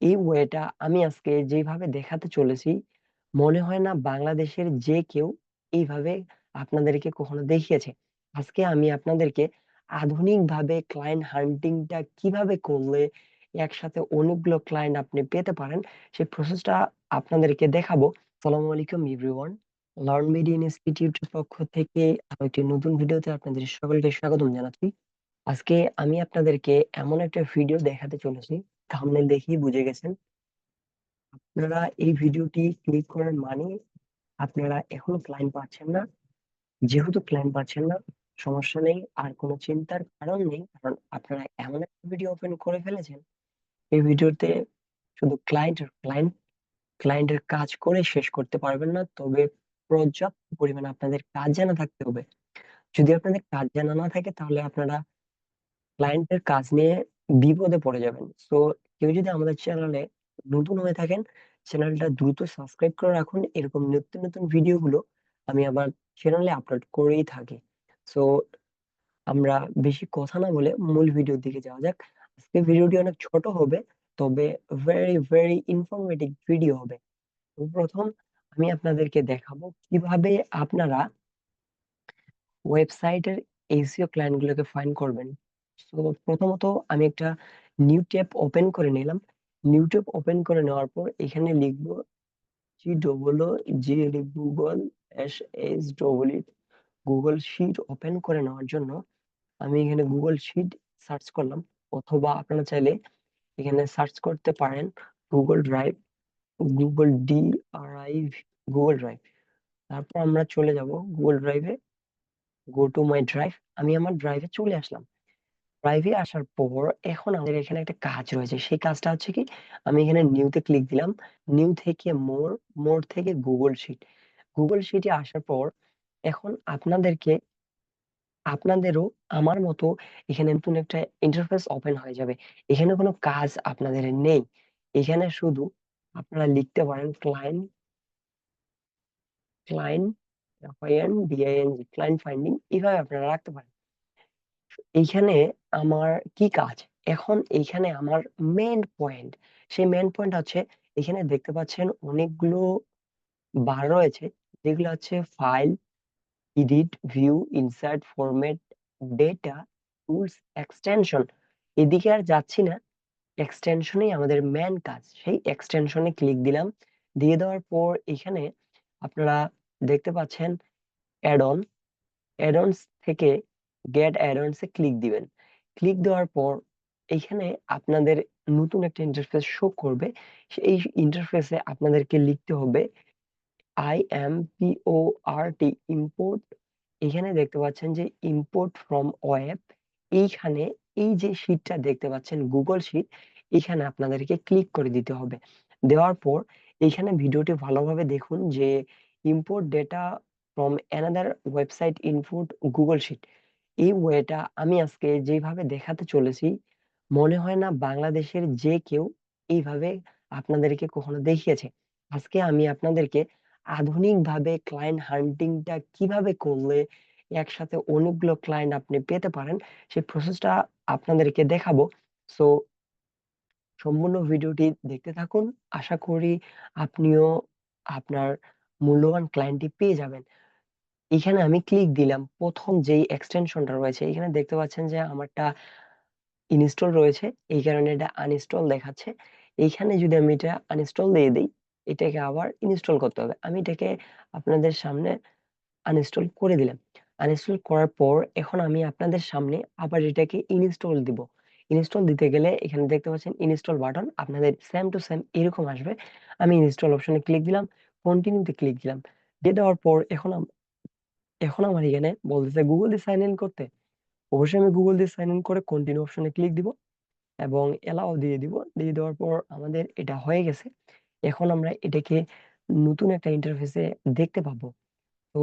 এই ওয়েটা আমি আজকে যেভাবে দেখাতে চলেছি, মনে হয় না বাংলাদেশের যে কেউ এইভাবে আপনাদেরকে কখনো দেখিয়েছে। আজকে আমি আপনাদেরকে আধুনিকভাবে ক্লায়েন্ট হান্টিংটা কিভাবে করলে একসাথে অনেকগুলো ক্লায়েন্ট আপনি পেতে পারেন, সেই প্রসেসটা আপনাদেরকে দেখাবো। আসসালামু আলাইকুম এভরিওয়ান, লার্ন মিডিয়া ইনস্টিটিউটের পক্ষ থেকে আরো একটি নতুন ভিডিওতে আপনাদের সকলকে স্বাগতম জানাচ্ছি। আজকে আমি আপনাদেরকে এমন একটা ভিডিও দেখাতে চলেছি, থাম্বনেল দেখেই বুঝে গেছেন। আপনারা এই ভিডিওটি ক্লিক করার মানে আপনারা এখনো ক্লায়েন্ট পাচ্ছেন না। যেহেতু ক্লায়েন্ট পাচ্ছেন না, সমস্যা নেই, আর কোনো চিন্তার কারণ নেই, কারণ আপনারা এমন একটা ভিডিও ওপেন করে ফেলেছেন। এই ভিডিওতে শুধু ক্লায়েন্টের কাজ করে শেষ করতে পারবেন না, তবে পর্যাপ্ত পরিমাণে আপনাদের কাজ জানা থাকতে হবে। যদি আপনাদের কাজ জানা না থাকে, তাহলে আপনারা ক্লায়েন্টের কাজ নিয়ে বিপদে পড়ে যাবেন। সো কেউ যদি আমাদের চ্যানেলে নতুন হয়ে থাকেন, চ্যানেলটা দ্রুত সাবস্ক্রাইব করে রাখুন। এরকম নিত্য নতুন ভিডিওগুলো আমি আমার চ্যানেলে আপলোড করেই থাকি। সো আমরা বেশি কথা না বলে মূল ভিডিওর দিকে যাওয়া যাক। আজকে ভিডিওটি অনেক ছোট হবে, তবে ভেরি ভেরি ইনফরমেটিভ ভিডিও হবে। তো প্রথম আমি আপনাদেরকে দেখাবো কিভাবে আপনারা ওয়েবসাইটের এসইও ক্লায়েন্ট গুলোকে ফাইন্ড করবেন। তো প্রথমত আমি একটা নিউ ট্যাব ওপেন করে নিলাম। নিউ ট্যাব ওপেন করে নেওয়ার পর এখানে লিখবো Google SH Google sheet open করে নেওয়ার জন্য আমি এখানে গুগল শিট সার্চ করলাম, অথবা আপনারা চাইলে এখানে সার্চ করতে পারেন গুগল ড্রাইভ, গুগল ড্রাইভ। তারপর আমরা চলে যাব গুগল ড্রাইভে, গো টু মাই ড্রাইভ। আমি আমার ড্রাইভে চলে আসলাম। ড্রাইভে আসার পর এখন আমাদের এখানে একটা কাজ রয়েছে, সেই কাজটা হচ্ছে কি, আমি এখানে নিউতে ক্লিক দিলাম। নিউ থেকে মোর, মোর থেকে গুগল শিট। গুগল শিটে আসার পর এখন আপনাদেরও আমার মতো এখানে নতুন একটা ইন্টারফেস ওপেন হয়ে যাবে। এখানে কোনো কাজ আপনাদের নেই। এখানে শুধু আপনারা লিখতে পারেন ক্লায়েন্ট, ক্লায়েন্ট ক্লায়েন্ট ফাইন্ডিং, এইভাবে আপনারা রাখতে পারেন। এইখানে আমার কি কাজ? এখন এইখানে আমার মেইন পয়েন্ট, সেই মেইন পয়েন্ট হচ্ছে এখানে দেখতে পাচ্ছেন অনেকগুলো বার রয়েছে, যেগুলো হচ্ছে file, edit, view, insert, format, data, tools, extension. এদিকে আর যাচ্ছি না, এক্সটেনশনই আমাদের মেন কাজ। সেই এক্সটেনশনে ক্লিক দিলাম। দিয়ে দেওয়ার পর এখানে আপনারা দেখতে পাচ্ছেন অ্যাড অন। অ্যাডন্স থেকে গেট অ্যাডন্স এ ক্লিক দিবেন। ক্লিক দেওয়ার পর এইখানে আপনাদের নতুন একটা ইন্টারফেস শো করবে। সেই ইন্টারফেসে আপনাদেরকে লিখতে হবে IMPORT, ইম্পোর্ট। এখানে দেখতে পাচ্ছেন যে ইম্পোর্ট ফ্রম ওয়েব। এইখানে এই যে শীটটা দেখতে পাচ্ছেন গুগল শীট, এখানে আপনাদেরকে ক্লিক করে দিতে হবে। দেওয়ার পর এইখানে ভিডিওটি ভালোভাবে দেখুন যে import data from another website input Google sheet. এই ওয়েটা আমি আজকে যেভাবে দেখাতে চলেছি, মনে হয় না বাংলাদেশের যে কেউ এইভাবে আপনাদেরকে কখনো দেখিয়েছে। আজকে আমি আপনাদেরকে আধুনিকভাবে ক্লায়েন্ট হান্টিংটা কিভাবে করলে একসাথে অনেকগুলো ক্লায়েন্ট আপনি পেতে পারেন, সেই প্রসেসটা আপনাদেরকে দেখাবো। সো সম্পূর্ণ ভিডিওটি দেখতে থাকুন। আশা করি আপনিও আপনার মূল্যবান ক্লায়েন্টটি পেয়ে যাবেন। এখানে আমি ক্লিক দিলাম, প্রথম যেই এক্সটেনশনটা রয়েছে এখানে দেখতে পাচ্ছেন যে আমারটা ইনস্টল রয়েছে, এই কারণে এটা আনইনস্টল দেখাচ্ছে। এইখানে যদি আমি এটা আনইনস্টল দিয়ে দিই, এটাকে আবার ইনস্টল করতে হবে। আমি এটাকে আপনাদের সামনে আনইনস্টল করে দিলাম। আনইনস্টল করার পর এখন আমি আপনাদের সামনে আবার এটাকে ইনস্টল দিব। ইনস্টল দিতে গেলে এখানে দেখতে পাচ্ছেন ইনস্টল বাটন, আপনাদের সেম টু সেম এরকম আসবে। আমি ইনস্টল অপশনে ক্লিক দিলাম, কন্টিনিউতে ক্লিক দিলাম। দিয়ে দেওয়ার পর এখন আমার এখানে বলতেছে গুগল দিয়ে সাইন ইন করতে। অবশ্যই আমি গুগল দিয়ে সাইন ইন করে কন্টিনিউ অপশনে ক্লিক দিব এবং এলাও দিয়ে দিব। দিয়ে দেওয়ার পর আমাদের এটা হয়ে গেছে। এখন আমরা এটাকে নতুন একটা ইন্টারফেসে দেখতে পাবো। তো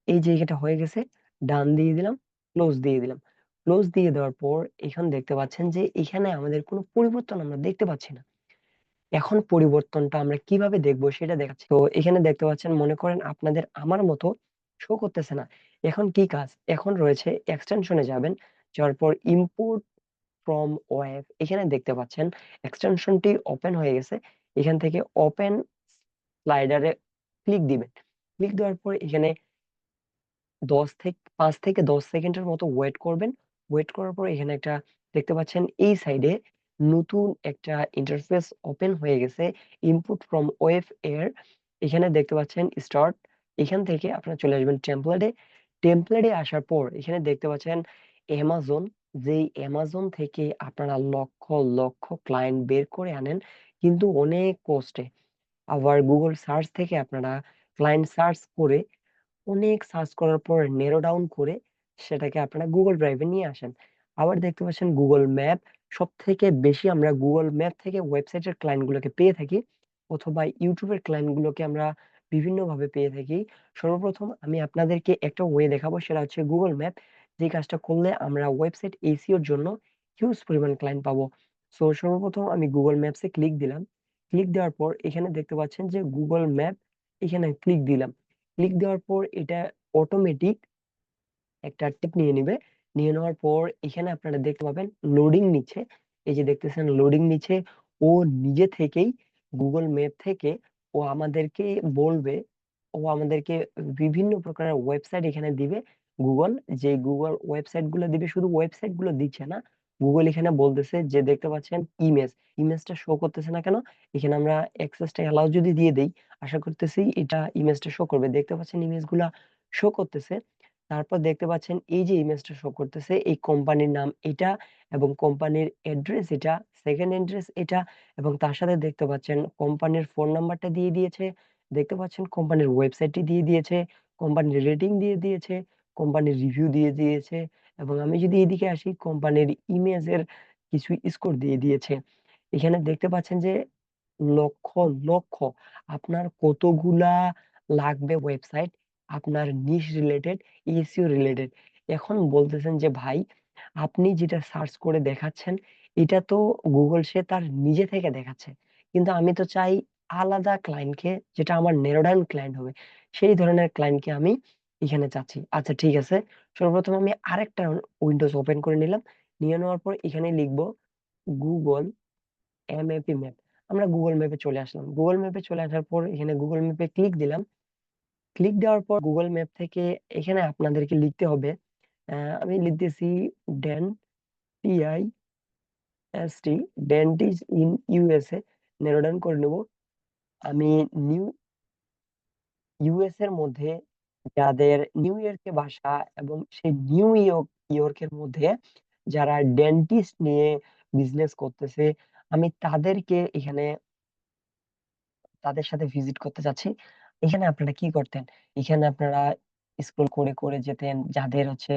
এই যে এটা হয়ে গেছে, ডান দিয়ে দিলাম, ক্লোজ দিয়ে দিলাম। ক্লোজ দিয়ে দেওয়ার পর এখানে দেখতে পাচ্ছেন যে এখানে আমাদের কোনো পরিবর্তন আমরা দেখতে পাচ্ছি না। এখন পরিবর্তনটা আমরা কিভাবে দেখবো সেটা দেখাচ্ছি। তো এখানে দেখতে পাচ্ছেন, মনে করেন আপনাদের আমার মতো শো করতেছে না। এখন কি কাজ? এখন রয়েছে এক্সটেনশনে যাবেন, যাওয়ার পর ইম্পোর্ট ফ্রম ওয়েব এখানে দেখতে পাচ্ছেন এক্সটেনশনটি ওপেন হয়ে গেছে। এখান থেকে ওপেন স্লাইডারে ক্লিক দিবেন। ক্লিক দেওয়ার পর এখানে 5 থেকে 10 সেকেন্ডের মতো ওয়েট করবেন। ওয়েট করার পর এখানে একটা দেখতে পাচ্ছেন এই সাইডে নতুন একটা ইন্টারফেস ওপেন হয়ে গেছে, ইনপুট ফ্রম ওয়েব এর। এখানে দেখতে পাচ্ছেন স্টার্ট। এখান থেকে আপনারা চলে আসবেন টেমপ্লেটে। টেমপ্লেটে আসার পর এখানে দেখতে পাচ্ছেন অ্যামাজন। যেই অ্যামাজন থেকে আপনারা লক্ষ লক্ষ ক্লায়েন্ট বের করে আনেন কিন্তু অনেক কষ্টে। আবার গুগল সার্চ থেকে আপনারা ক্লায়েন্ট সার্চ করে অনেক সার্চ করার পর নেরো ডাউন করে সেটাকে আপনারা গুগল ড্রাইভে নিয়ে আসেন। আবার দেখতে পাচ্ছেন গুগল ম্যাপ। সব থেকে বেশি আমরা গুগল ম্যাপ থেকে ওয়েবসাইটের ক্লায়েন্ট গুলোকে পেয়ে থাকি, অথবা ইউটিউবের ক্লায়েন্ট গুলোকে আমরা বিভিন্ন ভাবে পেয়ে থাকি। সর্বপ্রথম আমি আপনাদেরকে একটা ওয়ে দেখাবো, সেটা হচ্ছে গুগল ম্যাপ। যে কাজটা করলে আমরা ওয়েবসাইট এসিওর জন্য হিউজ পরিমাণ ক্লায়েন্ট পাবো। সো সর্বপ্রথম আমি গুগল ম্যাপসে ক্লিক দিলাম। ক্লিক দেওয়ার পর এখানে দেখতে পাচ্ছেন যে গুগল ম্যাপ, এখানে ক্লিক দিলাম। ক্লিক দেওয়ার পর এটা অটোমেটিক একটা টিপ নিয়ে নিবে। নিয়ে নেওয়ার পর এখানে আপনারা দেখতে পাবেন লোডিং নিচ্ছে। এই যে দেখতেছেন লোডিং নিচ্ছে। ও নিজে থেকেই গুগল ম্যাপ থেকে ও আমাদেরকে বলবে, ও আমাদেরকে বিভিন্ন প্রকারের ওয়েবসাইট এখানে দিবে। গুগল যে গুগল ওয়েবসাইট গুলো দিবে, শুধু ওয়েবসাইট গুলো দিচ্ছে না, গুগল এখানে বলতেছে যে দেখতে পাচ্ছেন ইমেজ, ইমেজটা শো করতেছে না কেন? এখানে আমরা অ্যাক্সেসটা অ্যালাউ যদি দিয়ে দেই, আশা করতেছি এটা ইমেজটা শো করবে। দেখতে পাচ্ছেন ইমেজ গুলা শো করতেছে। তারপর দেখতে পাচ্ছেন এই যে ইমেজটা শো করতেছে, এই কোম্পানির নাম এটা, এবং কোম্পানির অ্যাড্রেস এটা, সেকেন্ড অ্যাড্রেস এটা, এবং তার সাথে দেখতে পাচ্ছেন কোম্পানির ফোন নাম্বারটা দিয়ে দিয়েছে। দেখতে পাচ্ছেন কোম্পানির ওয়েবসাইটটি দিয়ে দিয়েছে, কোম্পানির রেটিং দিয়ে দিয়েছে, কোম্পানির রিভিউ দিয়ে দিয়েছে, এবং আমি যদি এদিকে আসি কোম্পানির ইমেজের কিছু স্কোর দিয়ে দিয়েছে। এখানে দেখতে পাচ্ছেন যে লক্ষ লক্ষ আপনার কতগুলা লাগবে ওয়েবসাইট আপনার নিশ রিলেটেড, এসইও রিলেটেড। এখন বলতেছেন যে ভাই আপনি যেটা সার্চ করে দেখাচ্ছেন এটা তো গুগল সে তার নিজে থেকে দেখাচ্ছে, কিন্তু আমি তো চাই আলাদা ক্লায়েন্টকে, যেটা আমার নেরো ডাউন ক্লায়েন্ট হবে, সেই ধরনের ক্লায়েন্টকে আমি এখানে চাচ্ছি। আচ্ছা ঠিক আছে, সর্বপ্রথম আমি আরেকটা উইন্ডোজ ওপেন করে নিলাম। নিয়ে নেওয়ার পর এখানে লিখবো গুগল এমএপি ম্যাপ। আমরা গুগল ম্যাপে চলে আসলাম। গুগল ম্যাপে চলে আসার পর এখানে গুগল ম্যাপে ক্লিক দিলাম। ক্লিক দেওয়ার পর গুগল ম্যাপ থেকে এখানে আপনাদেরকে লিখতে হবে, আমি লিখতেছি den, TIST, dentist in USA. Narrow down করে নেব। আমি নিউ ইউএস এর মধ্যে যাদের নিউ ইয়র্কে বাসা এবং সেই ইয়র্কের মধ্যে যারা ডেন্টিস্ট নিয়ে বিজনেস করতেছে, আমি তাদেরকে এখানে তাদের সাথে ভিজিট করতে যাচ্ছি। এখানে আপনারা কি করতেন? এখানে আপনারা স্ক্রল করে করে যেতেন, যাদের হচ্ছে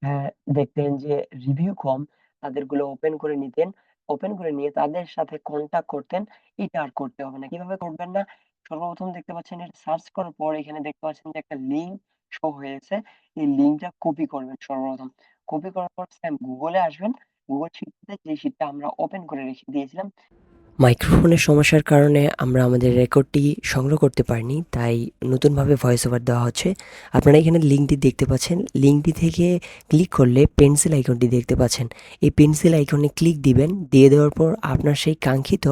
আহ, দেখতেন যে রিভিউ কম, তাদের গুলো ওপেন করে নিতেন। ওপেন করে নিয়ে তাদের সাথে কন্টাক্ট করতেন। এটা আর করতে হবে না। কিভাবে করবেন না? সর্বপ্রথম দেখতে পাচ্ছেন এটা সার্চ করার পর এখানে দেখতে পাচ্ছেন যে একটা লিঙ্ক শো হয়েছে। এই লিঙ্কটা কপি করবেন সর্বপ্রথম। কপি করার পর সেম গুগলে আসবেন। গুগল শিটে যে শিটটা আমরা ওপেন করে রেখে দিয়েছিলাম, মাইক্রোফোনের সমস্যার কারণে আমরা আমাদের রেকর্ডটি সংগ্রহ করতে পারিনি, তাই নতুনভাবে ভয়েস ওভার দেওয়া হচ্ছে। আপনারা এখানে লিঙ্কটি দেখতে পাচ্ছেন। লিঙ্কটি থেকে ক্লিক করলে পেন্সিল আইকনটি দেখতে পাচ্ছেন। এই পেন্সিল আইকনে ক্লিক দিবেন। দিয়ে দেওয়ার পর আপনার সেই কাঙ্ক্ষিত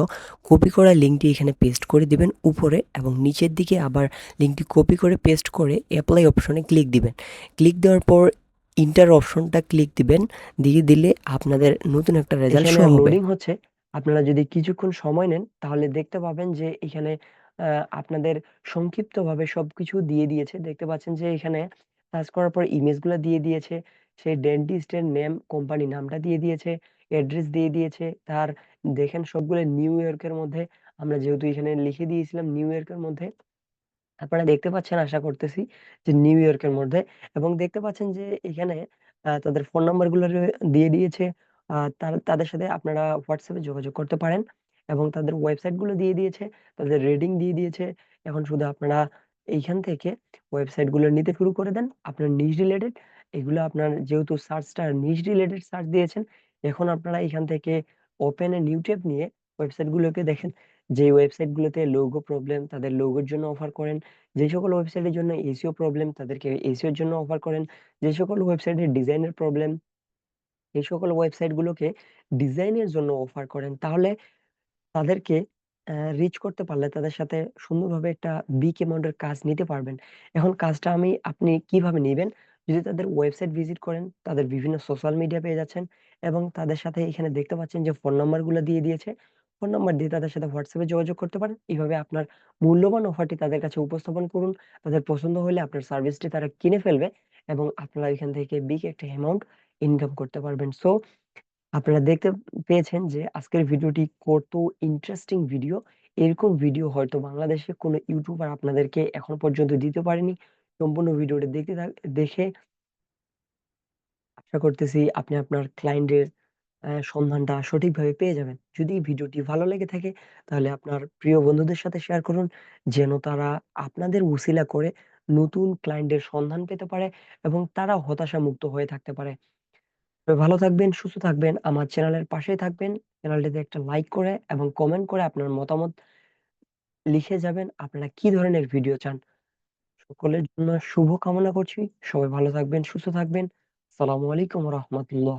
কপি করা লিঙ্কটি এখানে পেস্ট করে দিবেন উপরে, এবং নিচের দিকে আবার লিঙ্কটি কপি করে পেস্ট করে অ্যাপ্লাই অপশনে ক্লিক দিবেন। ক্লিক দেওয়ার পর ইন্টার অপশনটা ক্লিক দিবেন। দিয়ে দিলে আপনাদের নতুন একটা রেজাল্ট শো হবে। লোডিং হচ্ছে। আপনারা যদি কিছুক্ষণ সময় নেন তাহলে দেখতে পাবেন যে এখানে আপনাদের সংক্ষিপ্তভাবে সবকিছু দিয়ে দিয়েছে। দেখতে পাচ্ছেন যে এখানে সার্চ করার পর ইমেজ গুলা দিয়ে দিয়েছে, সেই ডেন্টিস্টের নেম, কোম্পানি নামটা দিয়ে দিয়েছে, অ্যাড্রেস দিয়ে দিয়েছে তার। দেখেন সবগুলো নিউ ইয়র্কের মধ্যে, আমরা যেহেতু এখানে লিখে দিয়েছিলাম নিউ ইয়র্কের মধ্যে, আপনারা দেখতে পাচ্ছেন আশা করতেছি যে নিউ ইয়র্কের মধ্যে। এবং দেখতে পাচ্ছেন যে এখানে তাদের ফোন নাম্বার গুলো দিয়ে দিয়েছে। তাদের সাথে আপনারা হোয়াটসঅ্যাপে যোগাযোগ করতে পারেন, এবং তাদের ওয়েবসাইট গুলো দিয়ে দিয়েছে, তাদের রেটিং দিয়ে দিয়েছে। এখন শুধু আপনারা এইখান থেকে ওয়েবসাইট গুলো নিতে শুরু করে দেন আপনার নিশ রিলেটেড। এগুলো আপনার যেহেতু সার্চটা নিশ রিলেটেড সার্চ দিয়েছেন, এখন আপনারা এখান থেকে ওপেন এ নিউ ট্যাব নিয়ে ওয়েবসাইট গুলোকে দেখেন। যে ওয়েবসাইট গুলোতে লোগো প্রবলেম তাদের লোগোর জন্য অফার করেন, যে সকল ওয়েবসাইটের জন্য এসইও প্রবলেম তাদেরকে এসইও এর জন্য অফার করেন, যে সকল ওয়েবসাইটের ডিজাইনের প্রবলেম এই সকল ওয়েবসাইট গুলোকে ডিজাইনের জন্য অফার করেন, তাহলে তাদেরকে রিচ করতে পারলে তাদের সাথে সুন্দরভাবে একটা বিগ অ্যামাউন্টের কাজ নিতে পারবেন। এখন কাজটা আপনি কিভাবে নিবেন? যদি তাদের ওয়েবসাইট ভিজিট করেন, তাদের বিভিন্ন সোশ্যাল মিডিয়া পেয়ে যাচ্ছেন এবং তাদের সাথে এখানে দেখতে পাচ্ছেন যে ফোন নাম্বার গুলো দিয়ে দিয়েছে। ফোন নাম্বার দিয়ে তাদের সাথে হোয়াটসঅ্যাপে যোগাযোগ করতে পারেন। এইভাবে আপনার মূল্যবান অফারটি তাদের কাছে উপস্থাপন করুন। তাদের পছন্দ হলে আপনার সার্ভিসটি তারা কিনে ফেলবে এবং আপনারা এখান থেকে বিগ একটা অ্যামাউন্ট ইনকাম করতে পারবেন। সো আপনারা দেখতে পেয়েছেন যে আজকের ভিডিওটি কত ইন্টারেস্টিং ভিডিও। এরকম ভিডিও হয়তো বাংলাদেশে কোনো ইউটিউবার আপনাদেরকে এখন পর্যন্ত দিতে পারেনি। সম্পূর্ণ ভিডিওটা দেখে আশা করতেছি আপনি আপনার ক্লায়েন্টের সন্ধানটা সঠিকভাবে পেয়ে যাবেন। যদি ভিডিওটি ভালো লেগে থাকে তাহলে আপনার প্রিয় বন্ধুদের সাথে শেয়ার করুন, যেন তারা আপনাদের উছিলা করে নতুন ক্লায়েন্টের সন্ধান পেতে পারে এবং তারা হতাশা মুক্ত হয়ে থাকতে পারে। তবে ভালো থাকবেন, সুস্থ থাকবেন, আমার চ্যানেলের পাশেই থাকবেন। চ্যানেলটিতে একটা লাইক করে এবং কমেন্ট করে আপনার মতামত লিখে যাবেন আপনারা কি ধরনের ভিডিও চান। সকলের জন্য শুভ কামনা করছি। সবাই ভালো থাকবেন, সুস্থ থাকবেন। আসসালামু আলাইকুম ওয়া রাহমাতুল্লাহ।